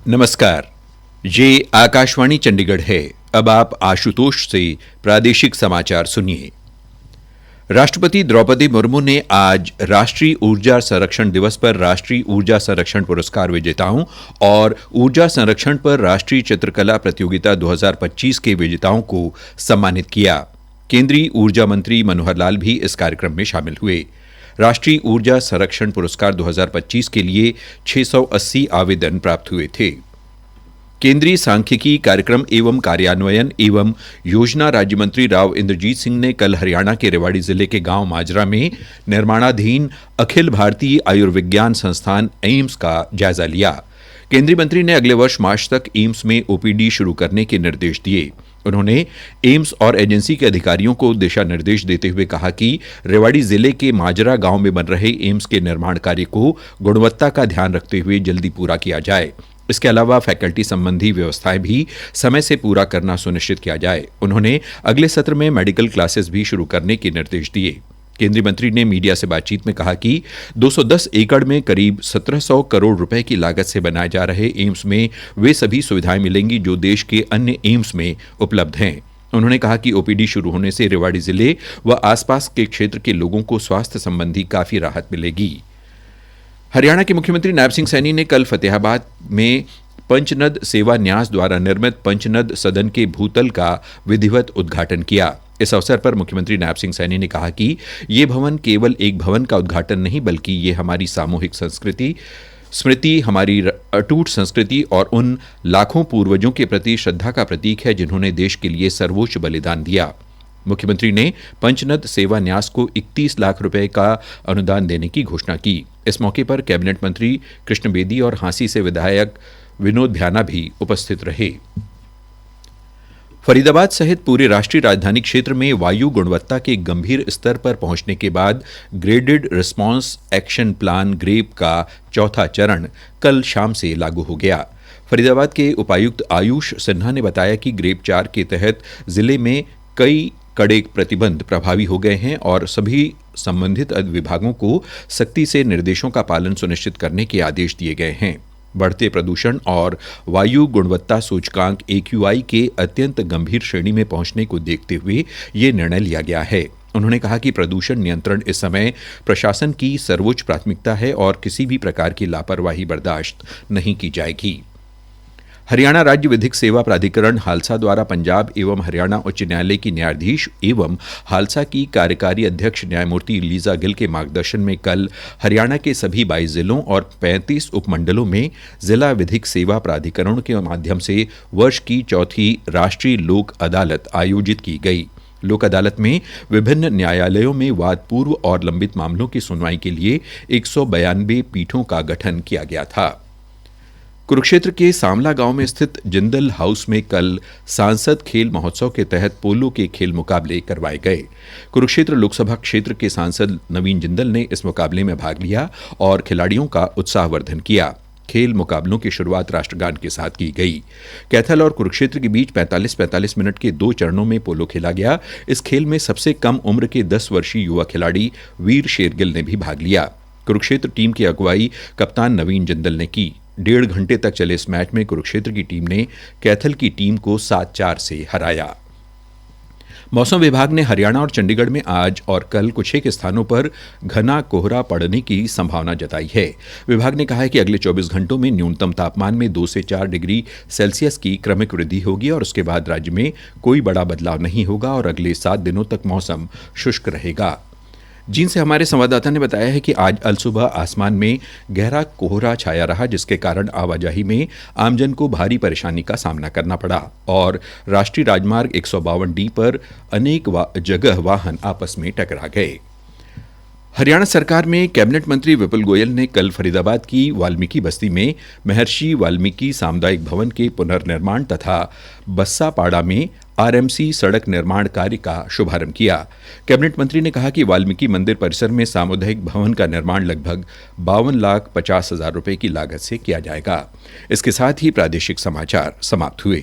नमस्कार, ये आकाशवाणी चंडीगढ़ है। अब आप आशुतोष से प्रादेशिक समाचार सुनिए। राष्ट्रपति द्रौपदी मुर्मू ने आज राष्ट्रीय ऊर्जा संरक्षण दिवस पर राष्ट्रीय ऊर्जा संरक्षण पुरस्कार विजेताओं और ऊर्जा संरक्षण पर राष्ट्रीय चित्रकला प्रतियोगिता 2025 के विजेताओं को सम्मानित किया। केंद्रीय ऊर्जा मंत्री मनोहर लाल भी इस कार्यक्रम में शामिल हुए। राष्ट्रीय ऊर्जा संरक्षण पुरस्कार 2025 के लिए 680 आवेदन प्राप्त हुए थे। केंद्रीय सांख्यिकी कार्यक्रम एवं कार्यान्वयन एवं योजना राज्य मंत्री राव इंद्रजीत सिंह ने कल हरियाणा के रेवाड़ी जिले के गांव माजरा में निर्माणाधीन अखिल भारतीय आयुर्विज्ञान संस्थान एम्स का जायजा लिया। केंद्रीय मंत्री ने अगले वर्ष मार्च तक एम्स में ओपीडी शुरू करने के निर्देश दिए। उन्होंने एम्स और एजेंसी के अधिकारियों को दिशा निर्देश देते हुए कहा कि रेवाड़ी जिले के माजरा गांव में बन रहे एम्स के निर्माण कार्य को गुणवत्ता का ध्यान रखते हुए जल्दी पूरा किया जाए। इसके अलावा फैकल्टी संबंधी व्यवस्थाएं भी समय से पूरा करना सुनिश्चित किया जाए। उन्होंने अगले सत्र में मेडिकल क्लासेस भी शुरू करने के निर्देश दिए। केंद्रीय मंत्री ने मीडिया से बातचीत में कहा कि 210 एकड़ में करीब 1700 करोड़ रुपए की लागत से बनाए जा रहे एम्स में वे सभी सुविधाएं मिलेंगी जो देश के अन्य एम्स में उपलब्ध हैं। उन्होंने कहा कि ओपीडी शुरू होने से रेवाड़ी जिले व आसपास के क्षेत्र के लोगों को स्वास्थ्य संबंधी काफी राहत मिलेगी। हरियाणा के मुख्यमंत्री नायब सिंह सैनी ने कल फतेहाबाद में पंचनद सेवा न्यास द्वारा निर्मित पंचनद सदन के भूतल का विधिवत उद्घाटन किया। इस अवसर पर मुख्यमंत्री नायब सिंह सैनी ने कहा कि ये भवन केवल एक भवन का उद्घाटन नहीं बल्कि ये हमारी सामूहिक स्मृति, हमारी अटूट संस्कृति और उन लाखों पूर्वजों के प्रति श्रद्धा का प्रतीक है जिन्होंने देश के लिए सर्वोच्च बलिदान दिया। मुख्यमंत्री ने पंचनद सेवा न्यास को 31 लाख रुपए का अनुदान देने की घोषणा की। इस मौके पर कैबिनेट मंत्री कृष्ण बेदी और हांसी से विधायक विनोद भ्याना भी उपस्थित रहे। फरीदाबाद सहित पूरे राष्ट्रीय राजधानी क्षेत्र में वायु गुणवत्ता के गंभीर स्तर पर पहुंचने के बाद graded response action plan GRAP का चौथा चरण कल शाम से लागू हो गया। फरीदाबाद के उपायुक्त आयुष सिन्हा ने बताया कि ग्रेप 4 के तहत जिले में कई कड़े प्रतिबंध प्रभावी हो गए हैं और सभी संबंधित विभागों को सख्ती से निर्देशों का पालन सुनिश्चित करने के आदेश दिए गए हैं। बढ़ते प्रदूषण और वायु गुणवत्ता सूचकांक AQI के अत्यंत गंभीर श्रेणी में पहुंचने को देखते हुए ये निर्णय लिया गया है। उन्होंने कहा कि प्रदूषण नियंत्रण इस समय प्रशासन की सर्वोच्च प्राथमिकता है और किसी भी प्रकार की लापरवाही बर्दाश्त नहीं की जाएगी। हरियाणा राज्य विधिक सेवा प्राधिकरण हालसा द्वारा पंजाब एवं हरियाणा उच्च न्यायालय की न्यायाधीश एवं हालसा की कार्यकारी अध्यक्ष न्यायमूर्ति लीजा गिल के मार्गदर्शन में कल हरियाणा के सभी 22 जिलों और 35 उपमंडलों में जिला विधिक सेवा प्राधिकरण के माध्यम से वर्ष की चौथी राष्ट्रीय लोक अदालत आयोजित की गई। लोक अदालत में विभिन्न न्यायालयों में वाद पूर्व और लंबित मामलों की सुनवाई के लिए 192 पीठों का गठन किया गया था। कुरुक्षेत्र के सामला गांव में स्थित जिंदल हाउस में कल सांसद खेल महोत्सव के तहत पोलो के खेल मुकाबले करवाए गए। कुरुक्षेत्र लोकसभा क्षेत्र के सांसद नवीन जिंदल ने इस मुकाबले में भाग लिया और खिलाड़ियों का उत्साहवर्धन किया। खेल मुकाबलों की शुरुआत राष्ट्रगान के साथ की गई। कैथल और कुरुक्षेत्र के बीच 45-45 मिनट के 2 चरणों में पोलो खेला गया। इस खेल में सबसे कम उम्र के 10 वर्षीय युवा खिलाड़ी वीर शेरगिल ने भी भाग लिया। कुरुक्षेत्र टीम की अगुवाई कप्तान नवीन जिंदल ने की। 1.5 घंटे तक चले इस मैच में कुरुक्षेत्र की टीम ने कैथल की टीम को 7-4 से हराया। मौसम विभाग ने हरियाणा और चंडीगढ़ में आज और कल कुछ एक स्थानों पर घना कोहरा पड़ने की संभावना जताई है। विभाग ने कहा है कि अगले 24 घंटों में न्यूनतम तापमान में 2 से 4 डिग्री सेल्सियस की क्रमिक वृद्धि होगी और उसके बाद राज्य में कोई बड़ा बदलाव नहीं होगा और अगले 7 दिनों तक मौसम शुष्क रहेगा। जींद से हमारे संवाददाता ने बताया है कि आज अलसुबह आसमान में गहरा कोहरा छाया रहा जिसके कारण आवाजाही में आमजन को भारी परेशानी का सामना करना पड़ा और राष्ट्रीय राजमार्ग 152D पर अनेक जगह वाहन आपस में टकरा गए। हरियाणा सरकार में कैबिनेट मंत्री विपुल गोयल ने कल फरीदाबाद की वाल्मीकि बस्ती में महर्षि वाल्मीकि सामुदायिक भवन के पुनर्निर्माण तथा बस्सापाड़ा में RMC सड़क निर्माण कार्य का शुभारंभ किया। कैबिनेट मंत्री ने कहा कि वाल्मीकि मंदिर परिसर में सामुदायिक भवन का निर्माण लगभग 52,50,000 रुपए की लागत से किया जाएगा। इसके साथ ही प्रादेशिक समाचार समाप्त हुए।